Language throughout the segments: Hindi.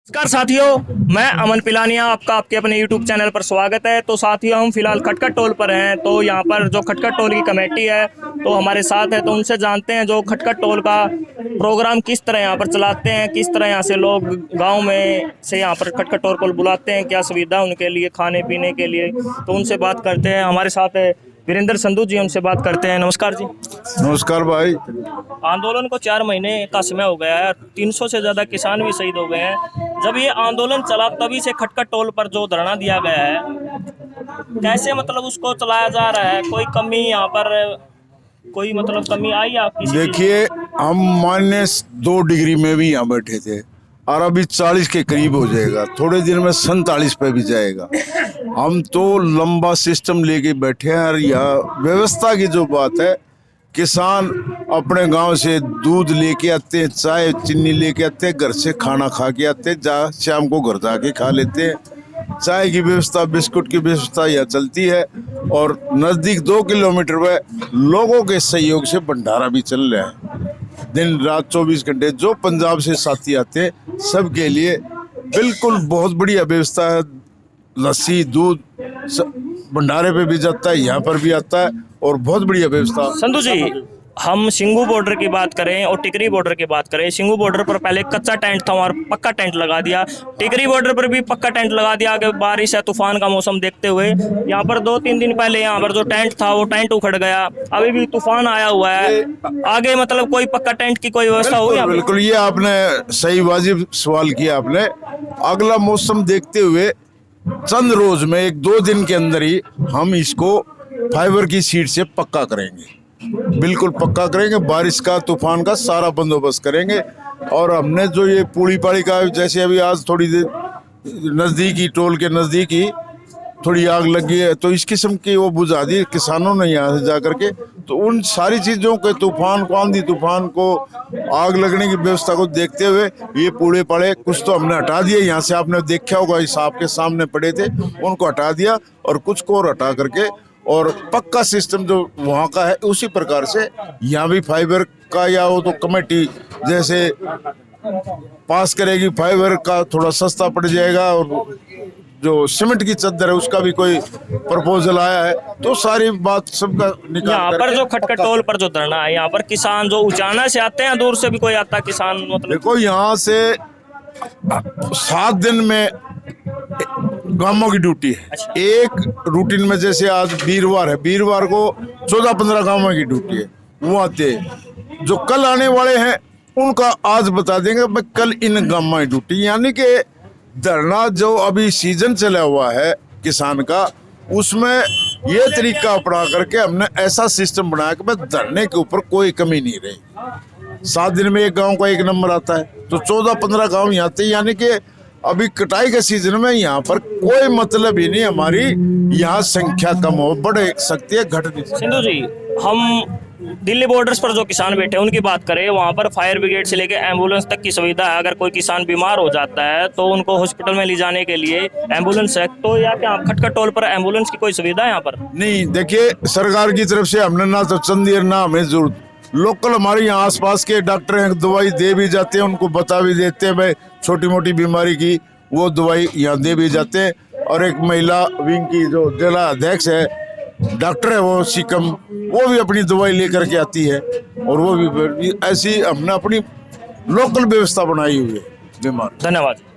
नमस्कार साथियों, मैं अमन पिलानिया, आपका आपके अपने YouTube चैनल पर स्वागत है। तो साथियों, हम फिलहाल खटखट टोल पर हैं। तो यहाँ पर जो खटखट टोल की कमेटी है तो हमारे साथ है, तो उनसे जानते हैं जो खटखट टोल का प्रोग्राम किस तरह यहाँ पर चलाते हैं, किस तरह यहाँ से लोग गांव में से यहाँ पर खटखट टोल को बुलाते हैं, क्या सुविधा उनके लिए खाने पीने के लिए। तो उनसे बात करते हैं। हमारे साथ है वीरेंद्र संधू जी, उनसे बात करते हैं। नमस्कार जी। नमस्कार भाई। आंदोलन को 4 महीने का समय हो गया है, 300 से ज़्यादा किसान भी शहीद हो गए हैं। जब ये आंदोलन चला तभी से खटखट टोल पर जो धरना दिया गया है, कैसे मतलब उसको चलाया जा रहा है? कोई कमी यहाँ पर, कोई मतलब कमी आई आपकी? देखिए, हम -2 डिग्री में भी यहाँ बैठे थे और अभी 40 के करीब हो जाएगा, थोड़े दिन में 47 पे भी जाएगा। हम तो लंबा सिस्टम लेके बैठे हैं। और यह व्यवस्था की जो बात है, किसान अपने गांव से दूध लेके आते हैं, चाय चीनी लेके आते हैं, घर से खाना खा के आते हैं, जा शाम को घर जाके खा लेते हैं। चाय की व्यवस्था, बिस्कुट की व्यवस्था यहाँ चलती है। और नज़दीक 2 किलोमीटर में लोगों के सहयोग से भंडारा भी चल रहा है। दिन रात 24 घंटे जो पंजाब से साथी आते हैं सबके लिए बिल्कुल बहुत बढ़िया व्यवस्था है। लस्सी दूध भंडारे पे भी जाता है, यहाँ पर भी आता है और बहुत बढ़िया व्यवस्था। संधू जी, हम सिंगू बॉर्डर की बात करें और टिकरी बॉर्डर की बात करें, सिंगू बॉर्डर पर पहले कच्चा टेंट था और पक्का टेंट लगा दिया। टिकरी बॉर्डर पर भी पक्का टेंट लगा दिया। आगे बारिश है, तूफान का मौसम देखते हुए यहाँ पर 2-3 दिन पहले यहाँ पर जो टेंट था वो टेंट उखड़ गया। अभी भी तूफान आया हुआ है। आगे मतलब कोई पक्का टेंट की कोई व्यवस्था होगी? बिल्कुल, ये आपने सही वाजिब सवाल किया आपने। अगला मौसम देखते हुए चंद रोज में 1-2 दिन के अंदर ही हम इसको फाइबर की सीट से पक्का करेंगे। बिल्कुल पक्का करेंगे। बारिश का, तूफान का सारा बंदोबस्त करेंगे। और हमने जो ये पूड़ी पाड़ी का, जैसे अभी आज थोड़ी देर नज़दीकी टोल के नज़दीक ही थोड़ी आग लगी है, तो इस किस्म की वो बुझा दी किसानों ने यहाँ से जा करके। तो उन सारी चीज़ों के, तूफान को, आंधी तूफान को, आग लगने की व्यवस्था को देखते हुए ये पूड़े पड़े कुछ तो हमने हटा दिए यहाँ से। आपने देखा होगा, इस आपके सामने पड़े थे, उनको हटा दिया और कुछ को और हटा करके और पक्का सिस्टम जो वहाँ का है उसी प्रकार से यहाँ भी फाइबर का, या वो तो कमेटी जैसे पास करेगी, फाइबर का थोड़ा सस्ता पड़ जाएगा। और जो सीमेंट की चद्दर है उसका भी कोई प्रपोजल आया है, तो सारी बात सबका निकाल। यहाँ पर जो खटखट टोल पर जो धरना है, यहाँ पर किसान जो उचाना से आते हैं, दूर से भी कोई आता है किसान? मतलब देखो, यहाँ से 7 दिन में गांवों की ड्यूटी है। अच्छा। एक रूटीन में, जैसे आज वीरवार है, वीरवार को 14-15 गांवों की ड्यूटी है, वो आते हैं। जो कल आने वाले हैं उनका आज बता देंगे भाई कल इन गांवों की ड्यूटी। यानी कि धरना जो अभी सीजन चला हुआ है किसान का, उसमें ये तरीका अपना करके हमने ऐसा सिस्टम बनाया कि भाई धरने के ऊपर कोई कमी नहीं रही। 7 दिन में एक गांव का 1 नंबर आता है, तो 14-15 गांव यहाँ आते हैं। यानी कि अभी कटाई के सीजन में यहाँ पर कोई मतलब ही नहीं हमारी यहाँ संख्या कम हो, बढ़ सकती है, घट नहीं सकती। सिंधु जी, हम दिल्ली बॉर्डर्स पर जो किसान बैठे हैं उनकी बात करें, वहाँ पर फायर ब्रिगेड से लेकर एम्बुलेंस तक की सुविधा है। अगर कोई किसान बीमार हो जाता है तो उनको हॉस्पिटल में ले जाने के लिए एम्बुलेंस है। तो या क्या खटखट टोल पर एम्बुलेंस की कोई सुविधा है यहाँ पर? नहीं, देखिए, सरकार की तरफ से हमने ना तो चंदी और ना हमें जरूरत। लोकल हमारे यहाँ आसपास के डॉक्टर हैं, दवाई दे भी जाते हैं, उनको बता भी देते हैं भाई छोटी मोटी बीमारी की वो दवाई यहाँ दे भी जाते हैं। और एक महिला विंग की जो जिला अध्यक्ष है, डॉक्टर है वो सिकम, वो भी अपनी दवाई लेकर के आती है। और वो भी ऐसी हमने अपनी लोकल व्यवस्था बनाई हुई है बीमार। धन्यवाद।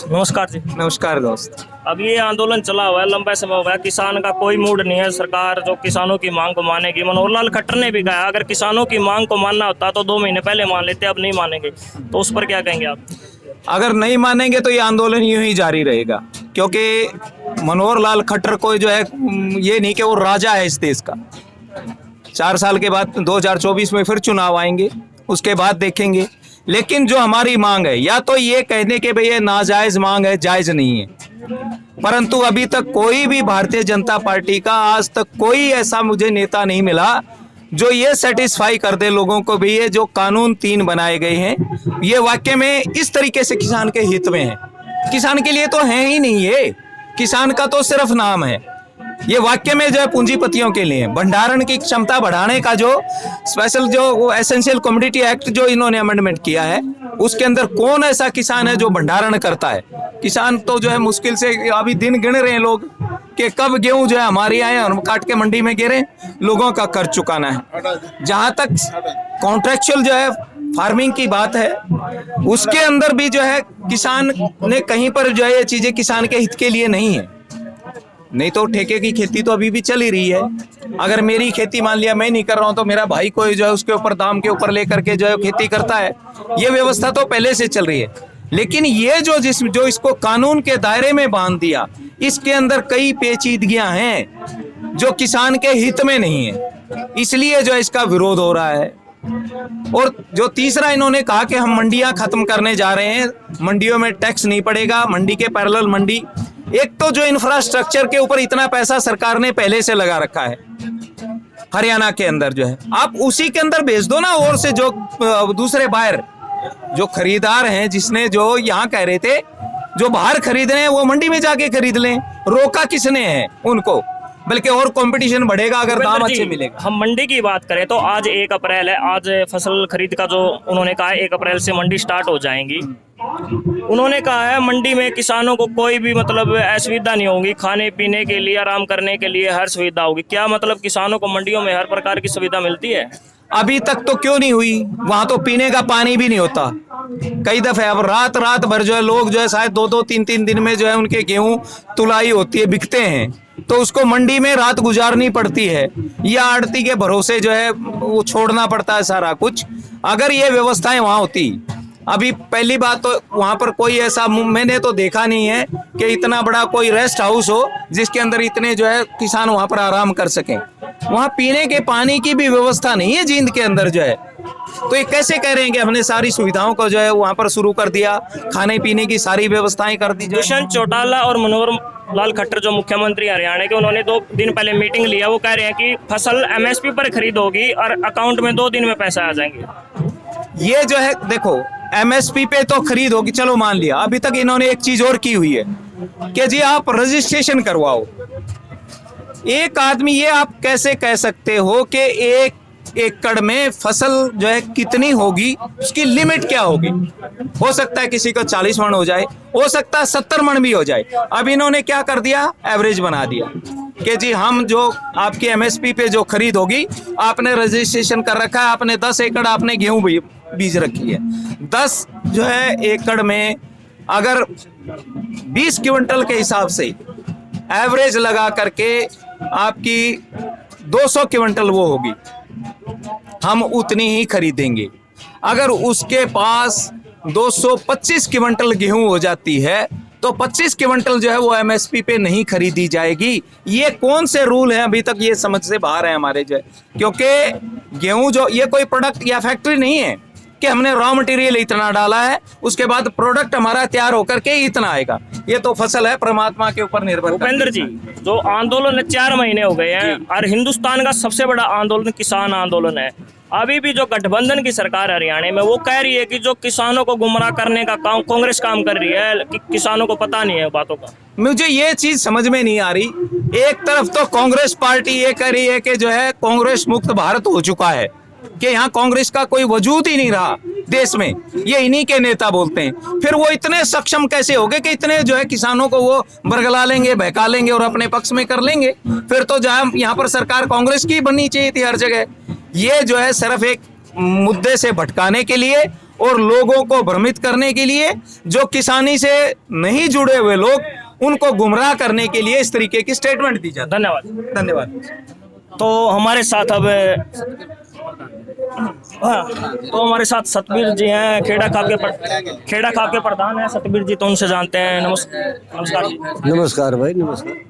नमस्कार जी। नमस्कार दोस्त। अब ये आंदोलन चला हुआ है, लंबा समय हो गया, किसान का कोई मूड नहीं है। सरकार जो किसानों की मांग को मानेगी, मनोहर लाल खट्टर ने भी कहा अगर किसानों की मांग को मानना होता तो 2 महीने पहले मान लेते, अब नहीं मानेंगे। तो उस पर क्या कहेंगे आप? अगर नहीं मानेंगे तो ये आंदोलन यूं ही जारी रहेगा, क्योंकि मनोहर लाल खट्टर को जो है ये नहीं कि वो राजा है इस देश का। 4 साल के बाद 2024 में फिर चुनाव आएंगे, उसके बाद देखेंगे। लेकिन जो हमारी मांग है, या तो ये कहने के भाई ये नाजायज मांग है, जायज नहीं है, परंतु अभी तक कोई भी भारतीय जनता पार्टी का आज तक कोई ऐसा मुझे नेता नहीं मिला जो ये सेटिस्फाई कर दे लोगों को भी ये जो कानून 3 बनाए गए हैं ये वाकई में इस तरीके से किसान के हित में है। किसान के लिए तो है ही नहीं, ये किसान का तो सिर्फ नाम है। ये वाक्य में जो है पूंजीपतियों के लिए भंडारण की क्षमता बढ़ाने का जो स्पेशल जो एसेंशियल कमोडिटी एक्ट जो इन्होंने अमेंडमेंट किया है, उसके अंदर कौन ऐसा किसान है जो भंडारण करता है? किसान तो जो है मुश्किल से अभी दिन गिन रहे हैं लोग कि कब गेहूं जो है हमारे आए और हम काट के मंडी में गिरे, लोगों का कर्ज चुकाना है। जहां तक कॉन्ट्रेक्चुअल जो है फार्मिंग की बात है, उसके अंदर भी जो है किसान ने कहीं पर जो है ये चीजें किसान के हित के लिए नहीं है। नहीं तो ठेके की खेती तो अभी भी चल ही रही है। अगर मेरी खेती मान लिया मैं नहीं कर रहा हूं तो मेरा भाई कोई जो है उसके ऊपर दाम के ऊपर लेकर के जो है खेती करता है। ये व्यवस्था तो पहले से चल रही है, लेकिन ये जो इसको कानून के दायरे में बांध दिया, इसके अंदर कई पेचीदगियां हैं जो किसान के हित में नहीं है, इसलिए जो इसका विरोध हो रहा है। और जो तीसरा इन्होंने कहा कि हम मंडियां खत्म करने जा रहे हैं, मंडियों में टैक्स नहीं पड़ेगा, मंडी के पैरेलल मंडी। एक तो जो इंफ्रास्ट्रक्चर के ऊपर इतना पैसा सरकार ने पहले से लगा रखा है हरियाणा के अंदर, जो है आप उसी के अंदर भेज दो ना। और से जो दूसरे बायर जो खरीदार हैं, जिसने जो यहाँ कह रहे थे जो बाहर खरीद रहे हैं वो मंडी में जाके खरीद लें, रोका किसने है उनको? बल्कि और कंपटीशन बढ़ेगा अगर दाम अच्छे मिलेगा। हम मंडी की बात करें तो आज 1 अप्रैल है, आज फसल खरीद का जो उन्होंने कहा 1 अप्रैल से मंडी स्टार्ट हो जाएंगी। उन्होंने कहा है मंडी में किसानों को कोई भी मतलब असुविधा नहीं होगी, खाने पीने के लिए, आराम करने के लिए हर सुविधा होगी। क्या मतलब किसानों को मंडियों में हर प्रकार की सुविधा मिलती है? अभी तक तो क्यों नहीं हुई? वहां तो पीने का पानी भी नहीं होता कई दफे। अब रात रात भर जो है लोग जो है शायद 2-2, 3-3 दिन में जो है उनके गेहूं तुलाई होती है, बिकते हैं, तो उसको मंडी में रात गुजारनी पड़ती है या आड़ती के भरोसे जो है वो छोड़ना पड़ता है सारा कुछ। अगर ये व्यवस्थाएं वहां होती, अभी पहली बात तो वहां पर कोई ऐसा मैंने तो देखा नहीं है कि इतना बड़ा कोई रेस्ट हाउस हो जिसके अंदर इतने जो है किसान वहां पर आराम कर सकें। वहां पीने के पानी की भी व्यवस्था नहीं है जींद के अंदर जो है। तो ये कैसे कह रहे हैं कि हमने सारी सुविधाओं को जो है वहां पर शुरू कर दिया, खाने पीने की सारी व्यवस्थाएं कर दी? दुष्यंत चौटाला और मनोहर लाल खट्टर जो मुख्यमंत्री हरियाणा के, उन्होंने 2 दिन पहले मीटिंग लिया। वो कह रहे हैं कि फसल एमएसपी पर खरीद होगी और अकाउंट में 2 दिन में पैसा आ जाएंगे। ये जो है देखो, एमएसपी पे तो खरीद होगी, चलो मान लिया। अभी तक इन्होंने एक चीज और की हुई है कि जी आप रजिस्ट्रेशन करवाओ। एक आदमी, ये आप कैसे कह सकते हो कि 1 एकड़ में फसल जो है कितनी होगी, उसकी लिमिट क्या होगी? हो सकता है किसी को 40 मन हो जाए, हो सकता है 70 मन भी हो जाए। अब इन्होंने क्या कर दिया, एवरेज बना दिया कि जी हम जो आपकी एमएसपी पे जो खरीद होगी, आपने रजिस्ट्रेशन कर रखा है, आपने 10 एकड़ आपने गेहूं बीज रखी है, 10 जो है एकड़ में अगर 20 क्विंटल के हिसाब से एवरेज लगा करके आपकी 200 क्विंटल वो होगी, हम उतनी ही खरीदेंगे। अगर उसके पास 225 क्विंटल गेहूं हो जाती है तो 25 क्विंटल जो है वो एमएसपी पे नहीं खरीदी जाएगी। ये कौन से रूल हैं? अभी तक ये समझ से बाहर है हमारे जो है, क्योंकि गेहूं जो ये कोई प्रोडक्ट या फैक्ट्री नहीं है कि हमने रॉ मटेरियल इतना डाला है उसके बाद प्रोडक्ट हमारा तैयार होकर के इतना आएगा। ये तो फसल है, परमात्मा के ऊपर निर्भर। भूपेंद्र जी, जो आंदोलन 4 महीने हो गए हैं और हिंदुस्तान का सबसे बड़ा आंदोलन किसान आंदोलन है। अभी भी जो गठबंधन की सरकार है हरियाणा में, वो कह रही है कि जो किसानों को गुमराह करने का काम कांग्रेस काम कर रही है, कि किसानों को पता नहीं है बातों का। मुझे ये चीज समझ में नहीं आ रही। एक तरफ तो कांग्रेस पार्टी ये कह रही है कि जो है कांग्रेस मुक्त भारत हो चुका है, कि यहाँ कांग्रेस का कोई वजूद ही नहीं रहा देश में, ये इन्हीं के नेता बोलते हैं। फिर वो इतने सक्षम कैसे हो गए कि इतने जो है किसानों को वो बरगला लेंगे, बहका लेंगे और अपने पक्ष में कर लेंगे? फिर तो जहाँ यहाँ पर सरकार कांग्रेस की बननी चाहिए थी हर जगह। ये जो है सिर्फ एक मुद्दे से भटकाने के लिए और लोगों को भ्रमित करने के लिए, जो किसानी से नहीं जुड़े हुए लोग उनको गुमराह करने के लिए इस तरीके की स्टेटमेंट दी जाती है। धन्यवाद। धन्यवाद। तो हमारे साथ अब हमारे साथ सतबीर जी हैं, खेड़ा खाप के प्रधान हैं सतबीर जी, तो उनसे जानते हैं। नमस्कार जी। नमस्कार भाई, नमस्कार।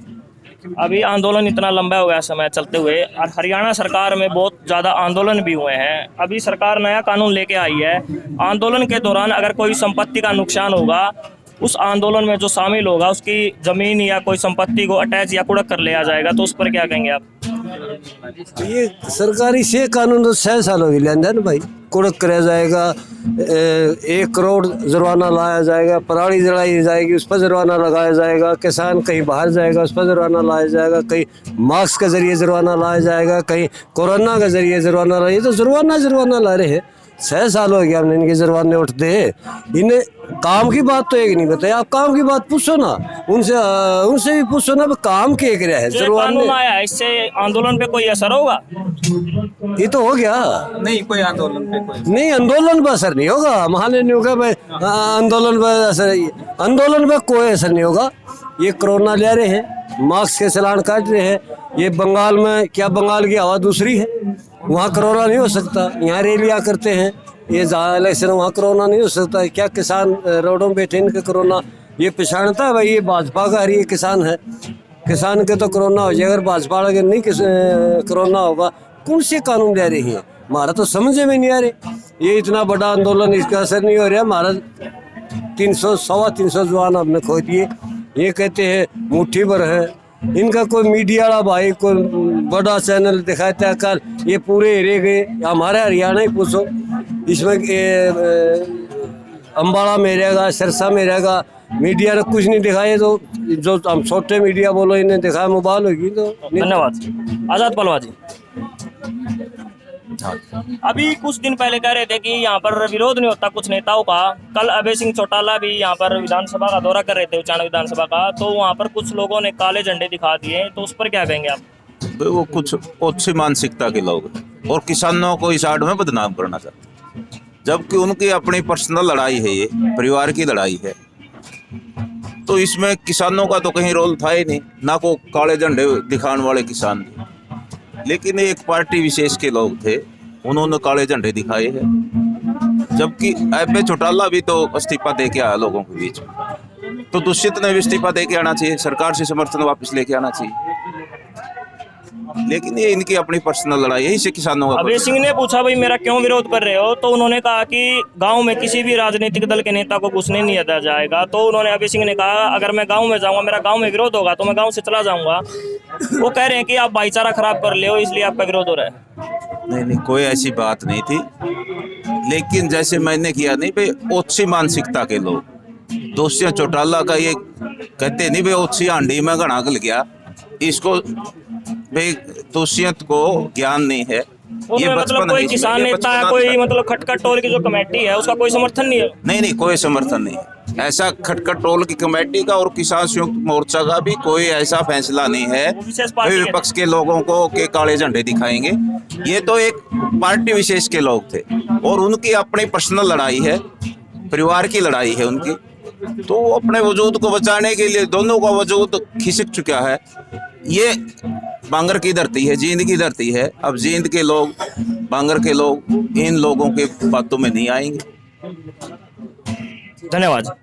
अभी आंदोलन इतना लंबा हो गया समय चलते हुए, और हरियाणा सरकार में बहुत ज़्यादा आंदोलन भी हुए हैं। अभी सरकार नया कानून लेके आई है, आंदोलन के दौरान अगर कोई संपत्ति का नुकसान होगा, उस आंदोलन में जो शामिल होगा उसकी ज़मीन या कोई संपत्ति को अटैच या कुड़क कर लिया जाएगा, तो उस पर क्या कहेंगे आप? ये सरकारी से कानून तो 6 सालों की लेन देन भाई, कुड़क कराया जाएगा, 1 करोड़ जुर्माना लाया जाएगा, पराली जलाई जाएगी उस पर जुर्माना लगाया जाएगा, किसान कहीं बाहर जाएगा उस पर जुर्माना लाया जाएगा, कहीं मास्क के जरिए जुर्माना लाया जाएगा, कहीं कोरोना के जरिए जुर्माना लाया, ये तो जुर्माना ला रहे हैं। 6 साल हो गया हमने इनके जुर्माने उठते हैं। इन्हें काम की बात तो एक नहीं बताई, आप काम की बात पूछो ना उनसे भी पूछो ना, काम के क्या है जो जुर्माने। कानून आया है, इससे आंदोलन पे कोई असर होगा? ये तो हो गया नहीं, कोई आंदोलन पे कोई नहीं, आंदोलन पर असर नहीं होगा, महाने नहीं होगा भाई, आंदोलन पर कोई असर नहीं होगा। ये कोरोना ले रहे हैं, मास्क के चलान काट रहे हैं, ये बंगाल में क्या, बंगाल की हवा दूसरी है, वहाँ कोरोना नहीं हो सकता, यहाँ रैलियाँ करते हैं, ये जहाँ इलेक्शन वहाँ कोरोना नहीं हो सकता। क्या किसान रोडों में बैठे इनके कोरोना, ये पहचानता है भाई ये भाजपा का हरी किसान है, किसान के तो कोरोना हो जाए, अगर भाजपा के नहीं कोरोना होगा, कौन से कानून ले रही है, हमारा तो समझ में नहीं आ रहे। ये इतना बड़ा आंदोलन, इसका असर नहीं हो रहा, हमारा 300-325 जवान हमने खो दिए। ये कहते हैं मुट्ठी भर है, इनका कोई मीडिया वाला भाई कोई बड़ा चैनल दिखाता है, कल ये पूरे रह गए, हमारे हरियाणा ही पूछो, इसमें अम्बाड़ा में रहेगा, सिरसा में रहेगा, मीडिया ने कुछ नहीं दिखाए, तो जो हम छोटे मीडिया बोलो इन्हें दिखाया मोबाइल होगी तो। धन्यवाद। आजाद पलवा जी, अभी कुछ दिन पहले कह रहे थे कि यहाँ पर विरोध नहीं होता कुछ नेताओं का। कल अभय सिंह चौटाला भी यहाँ पर विधानसभा का दौरा कर रहे थे, उचाना विधानसभा का, तो वहाँ पर कुछ लोगों ने काले झंडे दिखा दिए, तो उस पर क्या कहेंगे आप? तो वो कुछ ओछी मानसिकता के लोग हैं और किसानों को इस आड़ में बदनाम करना चाहते हैं, जबकि उनकी अपनी पर्सनल लड़ाई है, ये परिवार की लड़ाई है। तो इसमें किसानों का तो कहीं रोल था ही नहीं, ना को काले झंडे दिखाने वाले किसान थे, लेकिन एक पार्टी विशेष के लोग थे, उन्होंने काले झंडे दिखाए हैं। जबकि अभय चौटाला भी तो इस्तीफा दे के आया लोगों के बीच में, तो दुष्यंत ने भी इस्तीफा दे के आना चाहिए, सरकार से समर्थन वापस लेके आना चाहिए। लेकिन ये इनकी अपनी पर्सनल लड़ाई है, इससे किसानों का। अभय सिंह ने पूछा भाई मेरा क्यों विरोध कर रहे हो, तो उन्होंने कहा कि गांव में किसी भी राजनीतिक दल के नेता को घुसने नहीं दिया जाएगा। तो उन्होंने, अभय सिंह ने कहा अगर मैं गांव में जाऊंगा, मेरा गांव में विरोध होगा तो मैं गांव से चला जाऊंगा। वो कह रहे हैं कि आप भाईचारा खराब कर ले हो, इसलिए आपका विरोध हो रहा है। नहीं, कोई ऐसी बात नहीं थी, लेकिन जैसे मैंने किया नहीं भाई, ओछी मानसिकता के लोग, दुष्यंत चौटाला का ये कहते नहीं भाई ओछी हांडी में घड़ा गल गया, इसको भाई दुष्यंत को ज्ञान नहीं है। ये मतलब कोई किसान नेता है, कोई मतलब खटखट टोल की जो कमेटी है उसका कोई समर्थन नहीं है? नहीं, कोई समर्थन नहीं है ऐसा। खटखट टोल की कमेटी का और किसान संयुक्त मोर्चा का भी कोई ऐसा फैसला नहीं है विपक्ष के लोगों को के काले झंडे दिखाएंगे। ये तो एक पार्टी विशेष के लोग थे और उनकी अपनी पर्सनल लड़ाई है, परिवार की लड़ाई है उनकी, तो वो अपने वजूद को बचाने के लिए दोनों का वजूद खिसक चुका है। ये बांगर की धरती है, जींद की धरती है। अब जींद के लोग, बांगर के लोग इन लोगों के बातों में नहीं आएंगे। धन्यवाद।